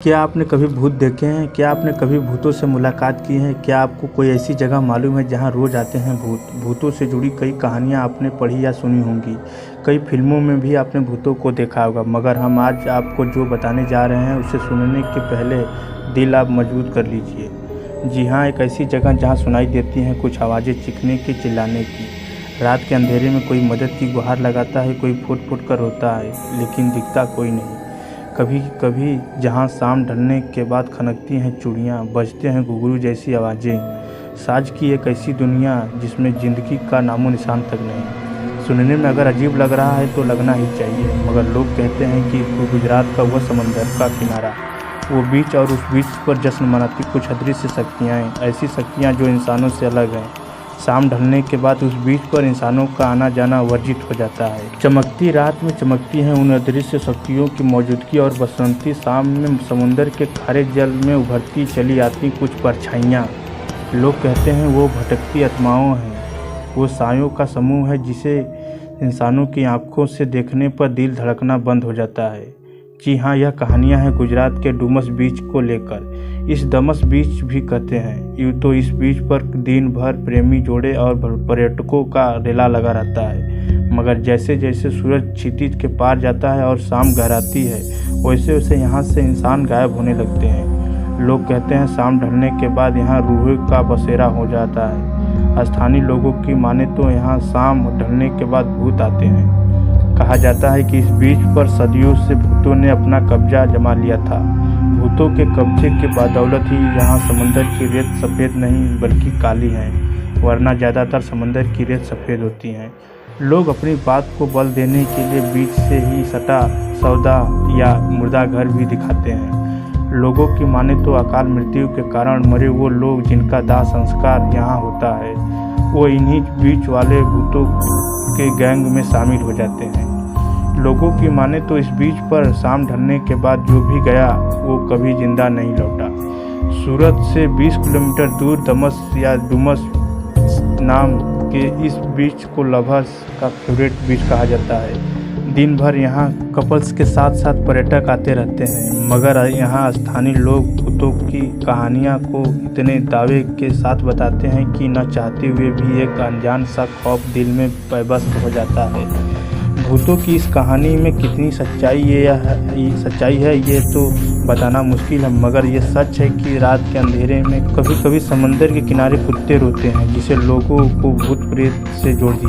क्या आपने कभी भूत देखे हैं? क्या आपने कभी भूतों से मुलाकात की है? क्या आपको कोई ऐसी जगह मालूम है जहां रोज आते हैं भूत? भूतों से जुड़ी कई कहानियां आपने पढ़ी या सुनी होंगी। कई फिल्मों में भी आपने भूतों को देखा होगा, मगर हम आज आपको जो बताने जा रहे हैं उसे सुनने के पहले दिल आप मजबूत कर लीजिए। जी हाँ, एक ऐसी जगह जहाँ सुनाई देती हैं कुछ आवाज़ें चीखने की, चिल्लाने की। रात के अंधेरे में कोई मदद की गुहार लगाता है, कोई फुट फुट कर रोता है, लेकिन दिखता कोई नहीं। कभी कभी जहाँ शाम ढलने के बाद खनकती हैं चूड़ियाँ, बजते हैं घुंघरू जैसी आवाज़ें। साज की एक ऐसी दुनिया जिसमें ज़िंदगी का नामो निशान तक नहीं। सुनने में अगर अजीब लग रहा है तो लगना ही चाहिए, मगर लोग कहते हैं कि गुजरात का वह समंदर का किनारा, वो बीच और उस बीच पर जश्न मनाती कुछ अदृश्य शक्तियाँ हैं, ऐसी शक्तियाँ जो इंसानों से अलग हैं। शाम ढलने के बाद उस बीच पर इंसानों का आना जाना वर्जित हो जाता है। चमकती रात में चमकती हैं उन अदृश्य शक्तियों की मौजूदगी, और बसंती शाम में समुंदर के खारे जल में उभरती चली आती कुछ परछाइयाँ। लोग कहते हैं वो भटकती आत्माओं हैं, वो सायों का समूह है जिसे इंसानों की आंखों से देखने पर दिल धड़कना बंद हो जाता है। जी हाँ, यह कहानियाँ हैं गुजरात के डुमस बीच को लेकर। इस डुमस बीच भी कहते हैं यूँ तो इस बीच पर दिन भर प्रेमी जोड़े और पर्यटकों का रेला लगा रहता है, मगर जैसे जैसे सूरज क्षितिज के पार जाता है और शाम गहराती है, वैसे वैसे यहाँ से इंसान गायब होने लगते हैं। लोग कहते हैं शाम ढलने के बाद यहाँ रूह का बसेरा हो जाता है। स्थानीय लोगों की माने तो यहाँ शाम ढलने के बाद भूत आते हैं। कहा जाता है कि इस बीच पर सदियों से भूतों ने अपना कब्जा जमा लिया था। भूतों के कब्जे के बदौलत ही यहाँ समंदर की रेत सफ़ेद नहीं बल्कि काली है, वरना ज़्यादातर समंदर की रेत सफ़ेद होती हैं। लोग अपनी बात को बल देने के लिए बीच से ही सटा सौदा या मुर्दा घर भी दिखाते हैं। लोगों की माने तो अकाल मृत्यु के कारण मरे वो लोग जिनका दाह संस्कार यहाँ होता है, वो इन्हीं बीच वाले भूतों के गैंग में शामिल हो जाते हैं। लोगों की माने तो इस बीच पर शाम ढलने के बाद जो भी गया वो कभी जिंदा नहीं लौटा। सूरत से 20 किलोमीटर दूर दमस या डुमस नाम के इस बीच को लवर्स का फेवरेट बीच कहा जाता है। दिन भर यहाँ कपल्स के साथ साथ पर्यटक आते रहते हैं, मगर यहाँ स्थानीय लोग भूतों की कहानियाँ को इतने दावे के साथ बताते हैं कि न चाहते हुए भी एक अनजान सा खौफ दिल में पैबस्त हो जाता है। भूतों की इस कहानी में कितनी सच्चाई है ये तो बताना मुश्किल है, मगर ये सच है कि रात के अंधेरे में कभी कभी समंदर के किनारे कुत्ते रोते हैं, जिसे लोगों को भूत प्रेत से जोड़ दिया।